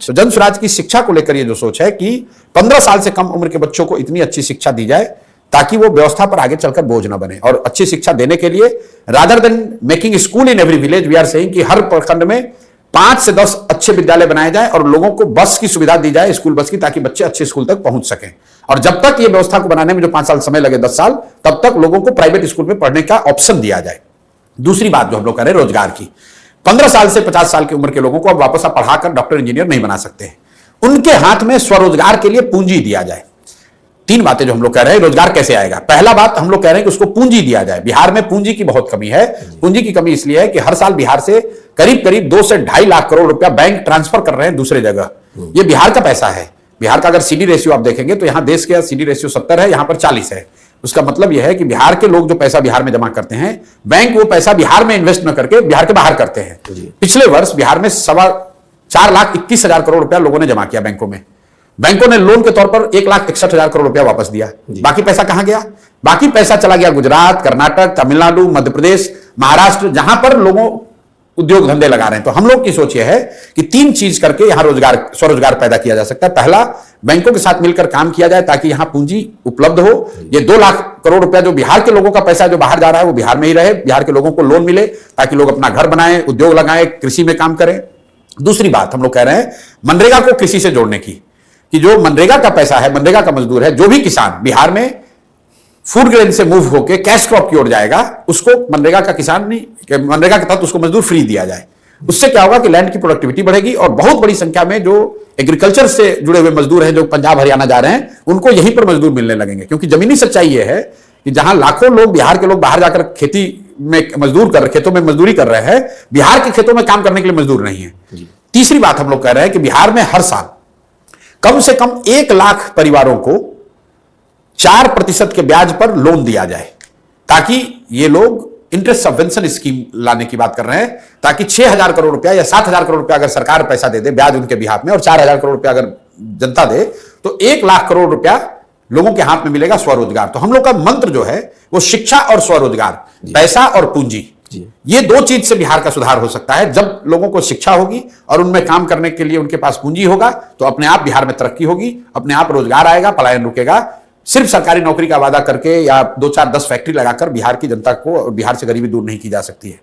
तो जन स्वराज की शिक्षा को लेकर ये जो सोच है कि 15 साल से कम उम्र के बच्चों को इतनी अच्छी शिक्षा दी जाए ताकि वो व्यवस्था पर आगे चलकर बोझ न बने। और अच्छी शिक्षा देने के लिए rather than making school in every village, we are saying कि हर प्रखंड में 5 से 10 अच्छे विद्यालय बनाए जाए और लोगों को बस की सुविधा दी जाए, स्कूल बस की, ताकि बच्चे अच्छे स्कूल तक पहुंच सकें। और जब तक ये व्यवस्था को बनाने में जो 5 साल समय लगे, 10 साल, तब तक लोगों को प्राइवेट स्कूल में पढ़ने का ऑप्शन दिया जाए। दूसरी बात जो हम लोग कह रहे हैं रोजगार की, 15 साल से 50 साल की उम्र के लोगों को अब वापस आप पढ़ाकर डॉक्टर इंजीनियर नहीं बना सकते हैं। उनके हाथ में स्वरोजगार के लिए पूंजी दिया जाए। 3 बातें जो हम लोग कह रहे हैं, रोजगार कैसे आएगा। पहला बात हम लोग कह रहे हैं कि उसको पूंजी दिया जाए। बिहार में पूंजी की बहुत कमी है। पूंजी की कमी इसलिए है कि हर साल बिहार से करीब करीब 2 से 2.5 लाख करोड़ रुपया बैंक ट्रांसफर कर रहे हैं दूसरे जगह। ये बिहार का पैसा है। बिहार का अगर सीडी रेशियो आप देखेंगे तो यहां देश के सीडी रेशियो 70 है, यहां पर 40 है। उसका मतलब यह है कि बिहार के लोग जो पैसा बिहार में जमा करते हैं, बैंक वो पैसा बिहार में इन्वेस्ट न करके बिहार के बाहर करते हैं। पिछले वर्ष बिहार में 4,21,000 करोड़ रुपया लोगों ने जमा किया बैंकों में। बैंकों ने लोन के तौर पर 1,61,000 करोड़ रुपया वापस दिया। बाकी पैसा कहां गया? बाकी पैसा चला गया गुजरात, कर्नाटक, तमिलनाडु, मध्य प्रदेश, महाराष्ट्र, जहां पर लोगों उद्योग धंधे लगा रहे हैं। तो हम लोग की सोच यह है कि 3 चीज करके यहां स्वरोजगार पैदा किया जा सकता है। पहला, बैंकों के साथ मिलकर काम किया जाए ताकि यहां पूंजी उपलब्ध हो। ये 2 लाख करोड़ रुपया जो बिहार के लोगों का पैसा जो बाहर जा रहा है वो बिहार में ही रहे। बिहार के लोगों को लोन मिले ताकि लोग अपना घर बनाएं, उद्योग लगाएं, कृषि में काम करें। दूसरी बात हम लोग कह रहे हैं मनरेगा को कृषि से जोड़ने की, कि जो मनरेगा का पैसा है, मनरेगा का मजदूर है, जो भी किसान बिहार में फूड ग्रेन से मूव होकर कैश क्रॉप की ओर जाएगा, उसको मनरेगा का किसान नहीं, मनरेगा के तहत उसको मजदूर फ्री दिया जाए। उससे क्या होगा कि लैंड की प्रोडक्टिविटी बढ़ेगी और बहुत बड़ी संख्या में जो एग्रीकल्चर से जुड़े हुए मजदूर हैं जो पंजाब हरियाणा जा रहे हैं, उनको यहीं पर मजदूर मिलने लगेंगे। क्योंकि जमीनी सच्चाई यह है कि जहां लाखों लोग, बिहार के लोग बाहर जाकर खेती में खेतों में मजदूरी कर रहे हैं, बिहार के खेतों में काम करने के लिए मजदूर नहीं है। तीसरी बात हम लोग कह रहे हैं कि बिहार में हर साल कम से कम 1 लाख परिवारों को 4% के ब्याज पर लोन दिया जाए, ताकि ये लोग इंटरेस्ट सबवेंशन स्कीम लाने की बात कर रहे हैं, ताकि 6,000 करोड़ रुपया या 7,000 करोड़ रुपया अगर सरकार पैसा दे दे ब्याज उनके बिहाफ में और 4,000 करोड़ रुपया अगर जनता दे, तो 1 लाख करोड़ रुपया लोगों के हाथ में मिलेगा स्वरोजगार। तो हम लोग का मंत्र जो है वो शिक्षा और स्वरोजगार, पैसा और पूंजी, ये 2 चीज से बिहार का सुधार हो सकता है। जब लोगों को शिक्षा होगी और उनमें काम करने के लिए उनके पास पूंजी होगा तो अपने आप बिहार में तरक्की होगी, अपने आप रोजगार आएगा, पलायन रुकेगा। सिर्फ सरकारी नौकरी का वादा करके या 2, 4, 10 फैक्ट्री लगाकर बिहार की जनता को और बिहार से गरीबी दूर नहीं की जा सकती है।